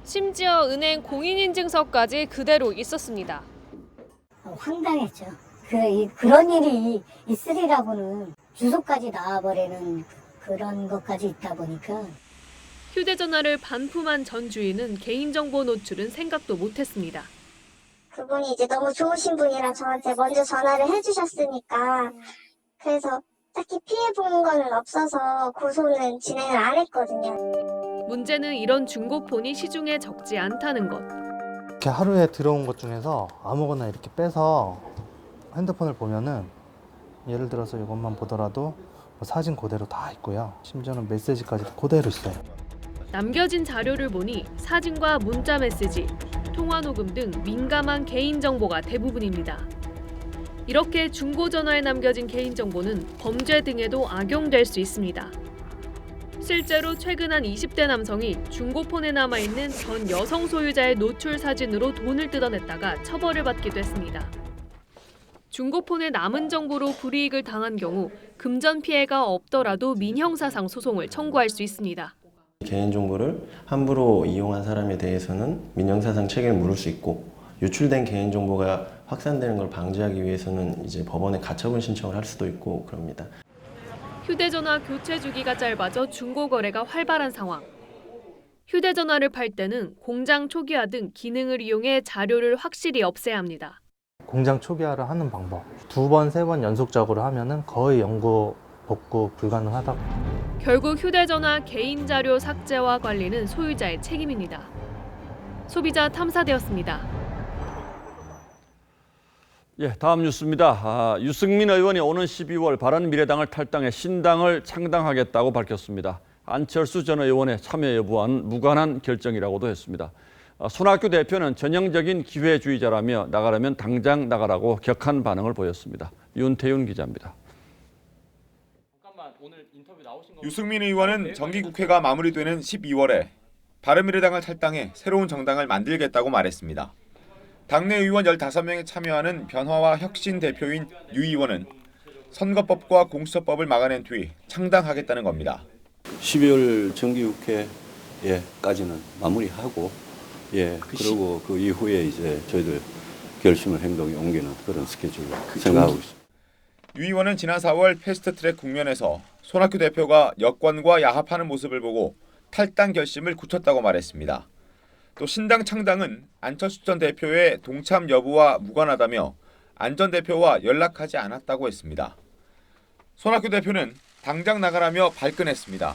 심지어 은행 공인인증서까지 그대로 있었습니다. 황당했죠. 그런 일이 있으리라고는 주소까지 나와버리는 그런 것까지 있다 보니까. 휴대전화를 반품한 전 주인은 개인정보 노출은 생각도 못했습니다. 그분이 이제 너무 좋으신 분이라 저한테 먼저 전화를 해주셨으니까 그래서 딱히 피해본 건 없어서 고소는 진행을 안 했거든요. 문제는 이런 중고폰이 시중에 적지 않다는 것. 이렇게 하루에 들어온 것 중에서 아무거나 이렇게 빼서 핸드폰을 보면은 예를 들어서 이것만 보더라도 사진 그대로 다 있고요. 심지어는 메시지까지 그대로 있어요. 남겨진 자료를 보니 사진과 문자 메시지, 통화 녹음 등 민감한 개인정보가 대부분입니다. 이렇게 중고전화에 남겨진 개인정보는 범죄 등에도 악용될 수 있습니다. 실제로 최근 한 20대 남성이 중고폰에 남아있는 전 여성 소유자의 노출 사진으로 돈을 뜯어냈다가 처벌을 받기도 했습니다. 중고폰에 남은 정보로 불이익을 당한 경우 금전 피해가 없더라도 민형사상 소송을 청구할 수 있습니다. 개인정보를 함부로 이용한 사람에 대해서는 민형사상 책임을 물을 수 있고 유출된 개인정보가 확산되는 걸 방지하기 위해서는 이제 법원에 가처분 신청을 할 수도 있고 그럽니다. 휴대전화 교체 주기가 짧아져 중고거래가 활발한 상황. 휴대전화를 팔 때는 공장 초기화 등 기능을 이용해 자료를 확실히 없애야 합니다. 공장 초기화를 하는 방법 2번, 3번 연속적으로 하면은 거의 연구 복구 불가능하다고. 결국 휴대전화 개인 자료 삭제와 관리는 소유자의 책임입니다. 소비자 탐사대였습니다. 예, 다음 뉴스입니다. 유승민 의원이 오는 12월 바른미래당을 탈당해 신당을 창당하겠다고 밝혔습니다. 안철수 전 의원의 참여 여부와는 무관한 결정이라고도 했습니다. 손학규 대표는 전형적인 기회주의자라며 나가려면 당장 나가라고 격한 반응을 보였습니다. 윤태윤 기자입니다. 유승민 의원은 정기국회가 마무리되는 12월에 바른미래당을 탈당해 새로운 정당을 만들겠다고 말했습니다. 당내 의원 15명이 참여하는 변화와 혁신 대표인 유 의원은 선거법과 공수처법을 막아낸 뒤 창당하겠다는 겁니다. 12월 정기국회까지는 마무리하고 그리고 그 이후에 이제 저희들 결심을 행동에 옮기는 그런 스케줄로 생각하고 있습니다. 유 의원은 지난 4월 패스트트랙 국면에서 손학규 대표가 여권과 야합하는 모습을 보고 탈당 결심을 굳혔다고 말했습니다. 또 신당 창당은 안철수 전 대표의 동참 여부와 무관하다며 안 전 대표와 연락하지 않았다고 했습니다. 손학규 대표는 당장 나가라며 발끈했습니다.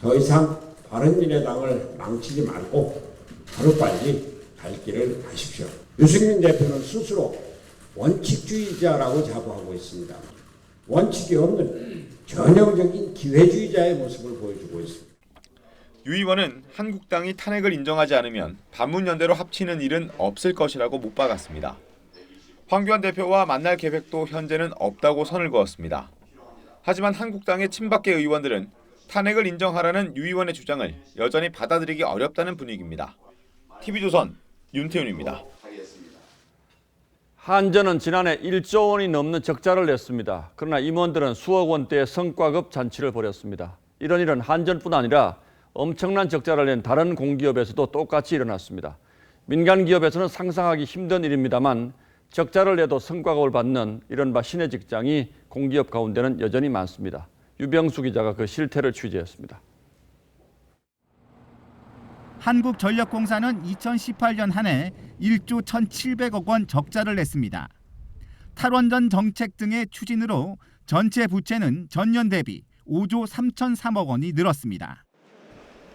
더 이상 바른미래당을 망치지 말고 하루빨리 갈 길을 가십시오. 유승민 대표는 스스로 원칙주의자라고 자부하고 있습니다. 원칙이 없는 전형적인 기회주의자의 모습을 보여주고 있습니다. 유 의원은 한국당이 탄핵을 인정하지 않으면 반문연대로 합치는 일은 없을 것이라고 못 박았습니다. 황교안 대표와 만날 계획도 현재는 없다고 선을 그었습니다. 하지만 한국당의 친박계 의원들은 탄핵을 인정하라는 유 의원의 주장을 여전히 받아들이기 어렵다는 분위기입니다. TV조선 윤태윤입니다. 한전은 지난해 1조 원이 넘는 적자를 냈습니다. 그러나 임원들은 수억 원대의 성과급 잔치를 벌였습니다. 이런 일은 한전뿐 아니라 엄청난 적자를 낸 다른 공기업에서도 똑같이 일어났습니다. 민간 기업에서는 상상하기 힘든 일입니다만 적자를 내도 성과급을 받는 이른바 신의 직장이 공기업 가운데는 여전히 많습니다. 유병수 기자가 그 실태를 취재했습니다. 한국전력공사는 2018년 한 해 1조 1,700억 원 적자를 냈습니다. 탈원전 정책 등의 추진으로 전체 부채는 전년 대비 5조 3,003억 원이 늘었습니다.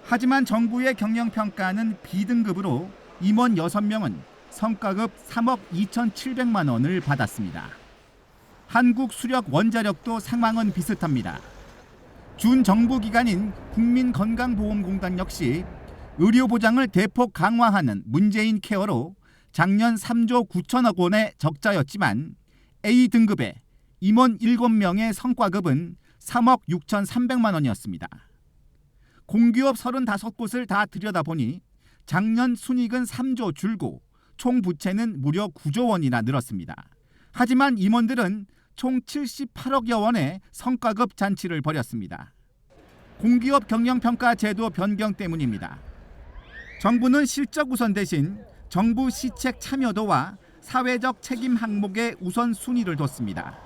하지만 정부의 경영평가는 B등급으로 임원 6명은 성과급 3억 2,700만 원을 받았습니다. 한국수력원자력도 상황은 비슷합니다. 준정부기관인 국민건강보험공단 역시 의료보장을 대폭 강화하는 문재인 케어로 작년 3조 9천억 원의 적자였지만 A등급의 임원 7명의 성과급은 3억 6,300만 원이었습니다. 공기업 35곳을 다 들여다보니 작년 순이익은 3조 줄고 총 부채는 무려 9조 원이나 늘었습니다. 하지만 임원들은 총 78억여 원의 성과급 잔치를 벌였습니다. 공기업 경영평가 제도 변경 때문입니다. 정부는 실적 우선 대신 정부 시책 참여도와 사회적 책임 항목에 우선순위를 뒀습니다.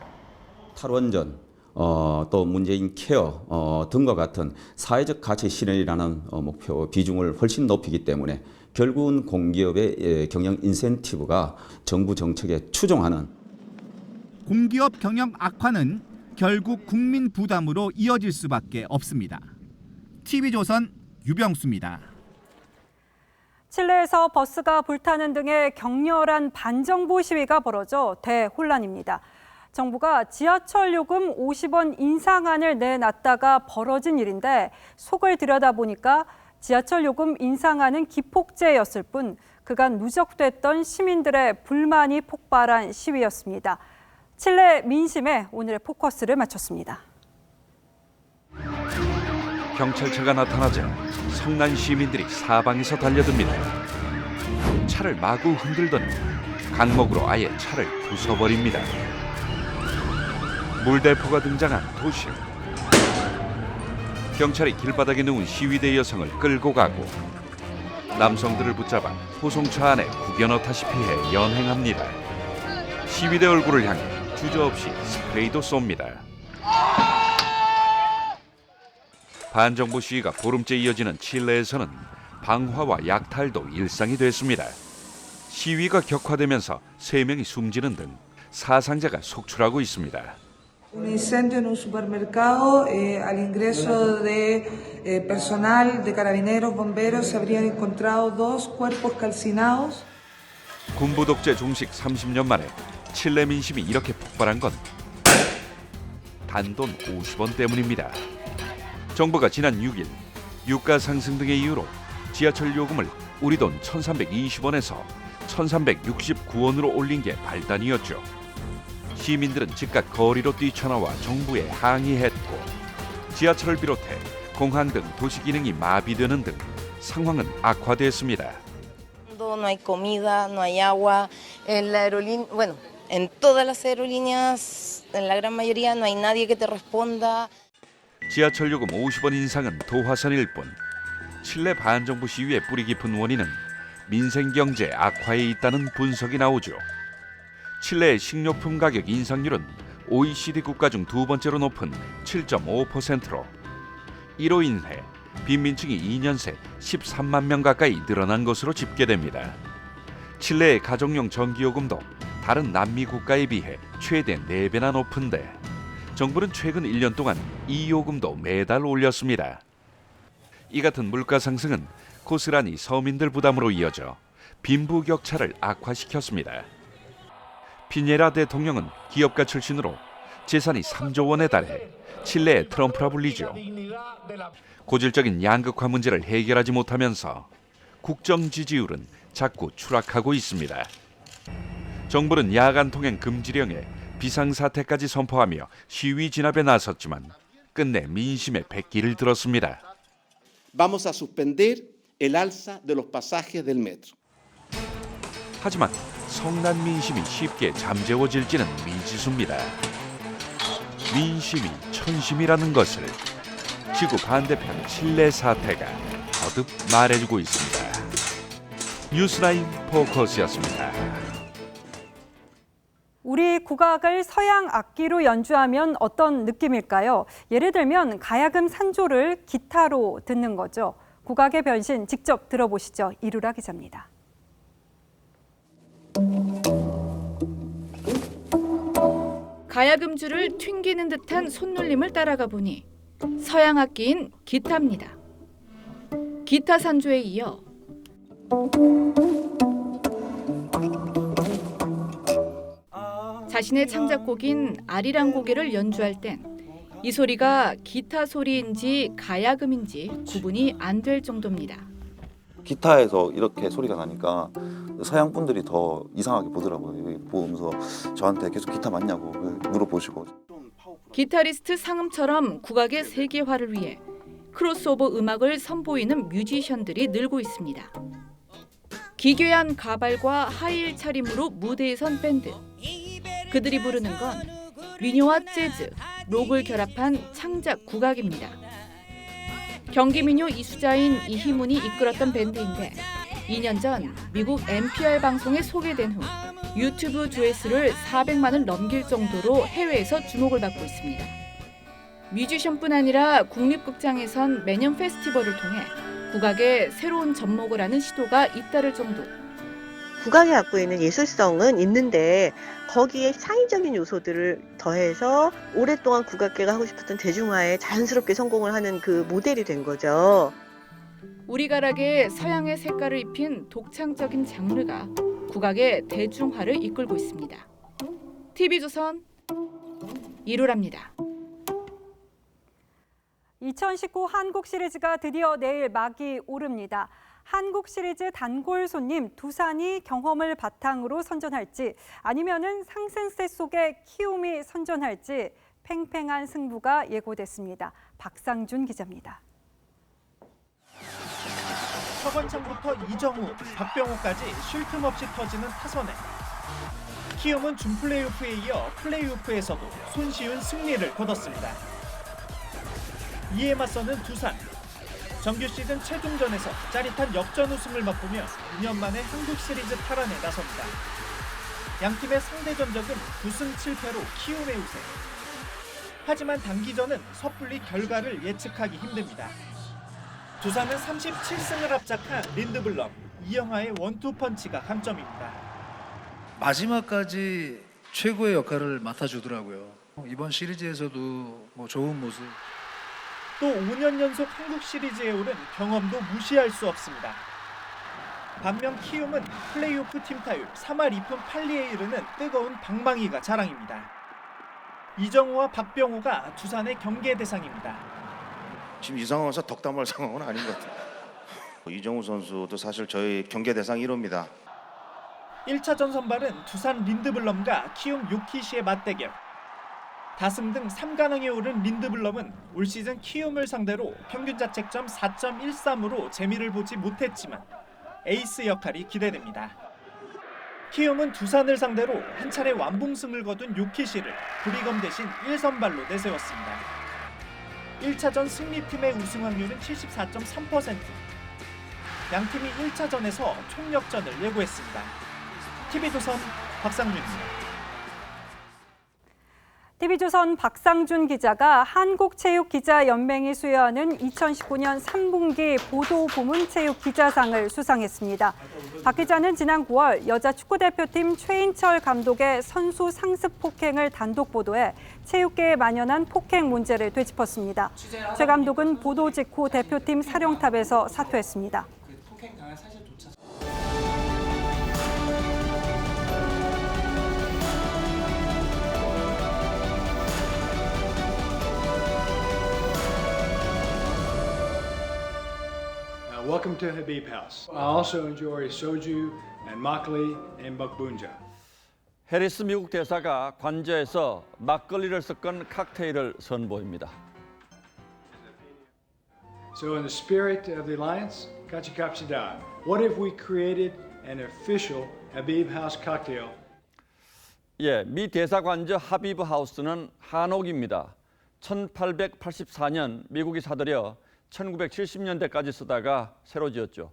탈원전, 또 문재인 케어 등과 같은 사회적 가치 실현이라는 목표 비중을 훨씬 높이기 때문에 결국은 공기업의 경영 인센티브가 정부 정책에 추종하는 공기업 경영 악화는 결국 국민 부담으로 이어질 수밖에 없습니다. TV조선 유병수입니다. 칠레에서 버스가 불타는 등의 격렬한 반정부 시위가 벌어져 대혼란입니다. 정부가 지하철 요금 50원 인상안을 내놨다가 벌어진 일인데 속을 들여다보니까 지하철 요금 인상안은 기폭제였을 뿐 그간 누적됐던 시민들의 불만이 폭발한 시위였습니다. 칠레 민심에 오늘의 포커스를 맞췄습니다. 경찰차가 나타나자 성난 시민들이 사방에서 달려듭니다. 차를 마구 흔들더니 강목으로 아예 차를 부숴버립니다. 물대포가 등장한 도시. 경찰이 길바닥에 누운 시위대 여성을 끌고 가고 남성들을 붙잡아 호송차 안에 구겨 넣다시피 해 연행합니다. 시위대 얼굴을 향해 주저없이 스프레이도 쏩니다. 반정부 시위가 보름째 이어지는 칠레에서는 방화와 약탈도 일상이 됐습니다. 시위가 격화되면서 3명이 숨지는 등 사상자가 속출하고 있습니다. Un incendio en un supermercado, al ingreso de personal de carabineros, bomberos, se habrían encontrado 2 cuerpos calcinados. 군부 독재 종식 30년 만에 칠레 민심이 이렇게 폭발한 건 단돈 50원 때문입니다. 정부가 지난 6일 유가 상승 등의 이유로 지하철 요금을 우리 돈 1,320원에서 1,369원으로 올린 게 발단이었죠. 시민들은 즉각 거리로 뛰쳐나와 정부에 항의했고 지하철을 비롯해 공항 등 도시 기능이 마비되는 등 상황은 악화됐습니다. No hay comida, no hay agua. En la aerolínea, bueno, en todas las aerolíneas en la gran mayoría no hay nadie que te responda. 지하철 요금 50원 인상은 도화선일 뿐 칠레 반정부 시위의 뿌리 깊은 원인은 민생 경제 악화에 있다는 분석이 나오죠. 칠레의 식료품 가격 인상률은 OECD 국가 중 두 번째로 높은 7.5%로 이로 인해 빈민층이 2년 새 13만 명 가까이 늘어난 것으로 집계됩니다. 칠레의 가정용 전기요금도 다른 남미 국가에 비해 최대 4배나 높은데 정부는 최근 1년 동안 이 요금도 매달 올렸습니다. 이 같은 물가 상승은 고스란히 서민들 부담으로 이어져 빈부격차를 악화시켰습니다. 피녜라 대통령은 기업가 출신으로 재산이 3조 원에 달해 칠레의 트럼프라 불리죠. 고질적인 양극화 문제를 해결하지 못하면서 국정 지지율은 자꾸 추락하고 있습니다. 정부는 야간 통행 금지령에 비상사태까지 선포하며 시위 진압에 나섰지만 끝내 민심에 백기를 들었습니다. Vamos a suspender el alza de los pasajes del metro. 하지만 성난 민심이 쉽게 잠재워질지는 미지수입니다. 민심이 천심이라는 것을 지구 반대편 칠레 사태가 거듭 말해주고 있습니다. 뉴스라인 포커스였습니다. 우리 국악을 서양 악기로 연주하면 어떤 느낌일까요? 예를 들면 가야금 산조를 기타로 듣는 거죠. 국악의 변신 직접 들어보시죠. 이루라 기자입니다. 가야금줄을 튕기는 듯한 손놀림을 따라가 보니 서양 악기인 기타입니다. 기타 산조에 이어 자신의 창작곡인 아리랑 고개를 연주할 땐 이 소리가 기타 소리인지 가야금인지 구분이 안 될 정도입니다. 기타에서 이렇게 소리가 나니까 서양 분들이 더 이상하게 보더라고요. 보면서 저한테 계속 기타 맞냐고 물어보시고. 기타리스트 상음처럼 국악의 세계화를 위해 크로스오버 음악을 선보이는 뮤지션들이 늘고 있습니다. 기괴한 가발과 하이힐 차림으로 무대에 선 밴드. 그들이 부르는 건 민요와 재즈, 록을 결합한 창작 국악입니다. 경기 민요 이수자인 이희문이 이끌었던 밴드인데 2년 전 미국 NPR 방송에 소개된 후 유튜브 조회수를 400만을 넘길 정도로 해외에서 주목을 받고 있습니다. 뮤지션뿐 아니라 국립극장에선 매년 페스티벌을 통해 국악의 새로운 접목을 하는 시도가 잇따를 정도. 국악이 갖고 있는 예술성은 있는데 거기에 창의적인 요소들을 더해서 오랫동안 국악계가 하고 싶었던 대중화에 자연스럽게 성공을 하는 그 모델이 된 거죠. 우리 가락에 서양의 색깔을 입힌 독창적인 장르가 국악의 대중화를 이끌고 있습니다. TV조선 이루라입니다. 2019 한국 시리즈가 드디어 내일 막이 오릅니다. 한국 시리즈 단골 손님 두산이 경험을 바탕으로 선전할지 아니면은 상승세 속에 키움이 선전할지 팽팽한 승부가 예고됐습니다. 박상준 기자입니다. 서건창부터 이정우, 박병호까지 쉴 틈 없이 터지는 타선에 키움은 준 플레이오프에 이어 플레이오프에서도 손쉬운 승리를 거뒀습니다. 이에 맞서는 두산. 정규 시즌 최종전에서 짜릿한 역전 우승을 맛보며 2년 만에 한국 시리즈 탈환에 나섭니다. 양팀의 상대 전적은 9승 7패로 키움의 우세. 하지만 단기전은 섣불리 결과를 예측하기 힘듭니다. 두산은 37승을 합작한 린드블럼, 이영하의 원투 펀치가 강점입니다. 마지막까지 최고의 역할을 맡아주더라고요. 이번 시리즈에서도 좋은 모습. 또 5년 연속 한국 시리즈에 오른 경험도 무시할 수 없습니다. 반면 키움은 플레이오프 팀 타율 3할 2푼 8리에 이르는 뜨거운 방망이가 자랑입니다. 이정우와 박병호가 두산의 경계 대상입니다. 지금 이 상황에서 덕담할 상황은 아닌 것 같아요. 이정우 선수도 사실 저희 경계 대상 1호입니다. 1차전 선발은 두산 린드블럼과 키움 요키시의 맞대결. 다승 등 3관왕에 오른 린드블럼은 올 시즌 키움을 상대로 평균 자책점 4.13으로 재미를 보지 못했지만 에이스 역할이 기대됩니다. 키움은 두산을 상대로 한 차례 완봉승을 거둔 요키시를 브리검 대신 1선발로 내세웠습니다. 1차전 승리팀의 우승 확률은 74.3%. 양팀이 1차전에서 총력전을 예고했습니다. TV조선 박상준입니다. TV조선 박상준 기자가 한국체육기자연맹이 수여하는 2019년 3분기 보도부문체육기자상을 수상했습니다. 박 기자는 지난 9월 여자 축구대표팀 최인철 감독의 선수 상습 폭행을 단독 보도해 체육계에 만연한 폭행 문제를 되짚었습니다. 최 감독은 보도 직후 대표팀 사령탑에서 사퇴했습니다. Welcome to Habib House. I also enjoy soju and makgeolli and bukbunja. 해리스 미국 대사가 관저에서 막걸리를 섞은 칵테일을 선보입니다. So in the spirit of the alliance, 같이 갑시다. What if we created an official Habib House cocktail? 예, 미 대사 관저 하비브 하우스는 한옥입니다. 1884년 미국이 사들여 1970년대까지 쓰다가 새로 지었죠.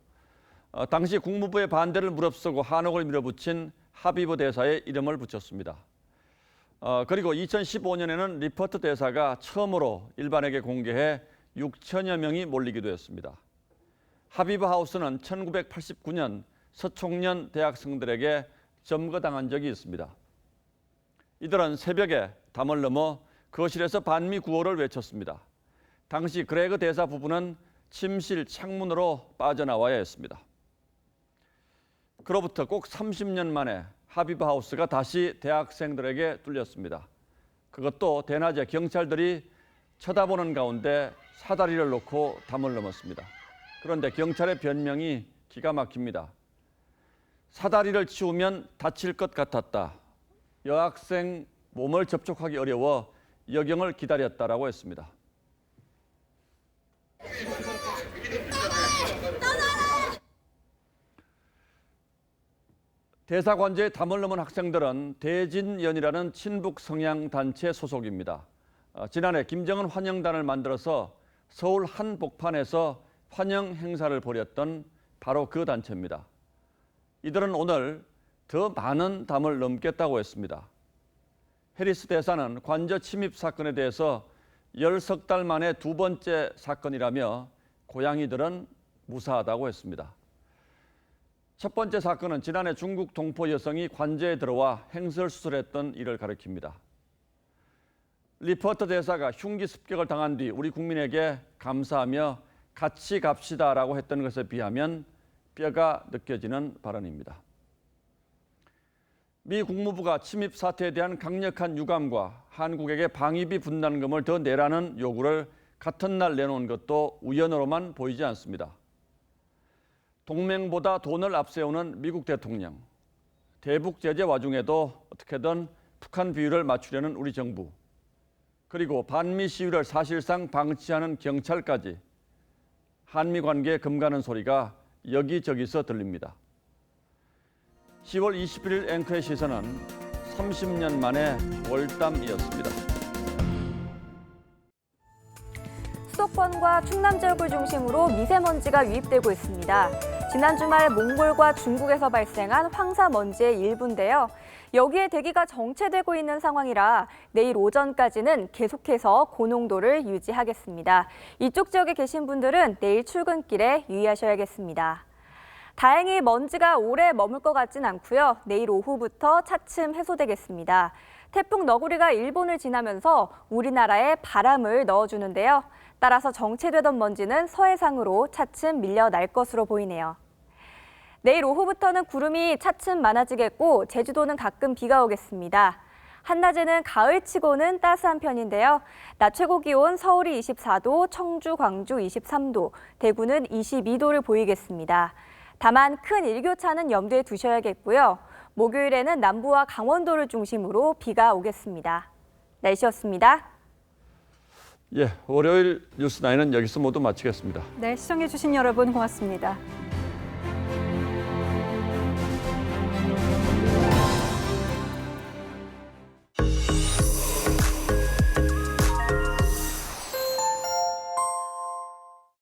당시 국무부의 반대를 무릅쓰고 한옥을 밀어붙인 하비브 대사의 이름을 붙였습니다. 그리고 2015년에는 리퍼트 대사가 처음으로 일반에게 공개해 6천여 명이 몰리기도 했습니다. 하비브 하우스는 1989년 서총련 대학생들에게 점거당한 적이 있습니다. 이들은 새벽에 담을 넘어 거실에서 반미 구호를 외쳤습니다. 당시 그레그 대사 부부는 침실 창문으로 빠져나와야 했습니다. 그로부터 꼭 30년 만에 하비브 하우스가 다시 대학생들에게 뚫렸습니다. 그것도 대낮에 경찰들이 쳐다보는 가운데 사다리를 놓고 담을 넘었습니다. 그런데 경찰의 변명이 기가 막힙니다. 사다리를 치우면 다칠 것 같았다. 여학생 몸을 접촉하기 어려워 여경을 기다렸다라고 했습니다. 대사관저에 담을 넘은 학생들은 대진연이라는 친북 성향 단체 소속입니다. 지난해 김정은 환영단을 만들어서 서울 한복판에서 환영 행사를 벌였던 바로 그 단체입니다. 이들은 오늘 더 많은 담을 넘겠다고 했습니다. 해리스 대사는 관저 침입 사건에 대해서 10석 달 만에 두 번째 사건이라며 고양이들은 무사하다고 했습니다. 첫 번째 사건은 지난해 중국 동포 여성이 관저에 들어와 행설수설했던 일을 가리킵니다. 리퍼트 대사가 흉기 습격을 당한 뒤 우리 국민에게 감사하며 같이 갑시다라고 했던 것에 비하면 뼈가 느껴지는 발언입니다. 미 국무부가 침입 사태에 대한 강력한 유감과 한국에게 방위비 분담금을 더 내라는 요구를 같은 날 내놓은 것도 우연으로만 보이지 않습니다. 동맹보다 돈을 앞세우는 미국 대통령, 대북 제재 와중에도 어떻게든 북한 비율을 맞추려는 우리 정부, 그리고 반미 시위를 사실상 방치하는 경찰까지 한미 관계에 금가는 소리가 여기저기서 들립니다. 10월 21일 앵커의 시선은 30년 만에 월담이었습니다. 수도권과 충남 지역을 중심으로 미세먼지가 유입되고 있습니다. 지난 주말 몽골과 중국에서 발생한 황사먼지의 일부인데요. 여기에 대기가 정체되고 있는 상황이라 내일 오전까지는 계속해서 고농도를 유지하겠습니다. 이쪽 지역에 계신 분들은 내일 출근길에 유의하셔야겠습니다. 다행히 먼지가 오래 머물 것 같진 않고요. 내일 오후부터 차츰 해소되겠습니다. 태풍 너구리가 일본을 지나면서 우리나라에 바람을 넣어주는데요. 따라서 정체되던 먼지는 서해상으로 차츰 밀려날 것으로 보이네요. 내일 오후부터는 구름이 차츰 많아지겠고 제주도는 가끔 비가 오겠습니다. 한낮에는 가을치고는 따스한 편인데요. 낮 최고 기온 서울이 24도, 청주, 광주 23도, 대구는 22도를 보이겠습니다. 다만 큰 일교차는 염두에 두셔야겠고요. 목요일에는 남부와 강원도를 중심으로 비가 오겠습니다. 날씨였습니다. 예, 월요일 뉴스9는 여기서 모두 마치겠습니다. 네, 시청해주신 여러분 고맙습니다.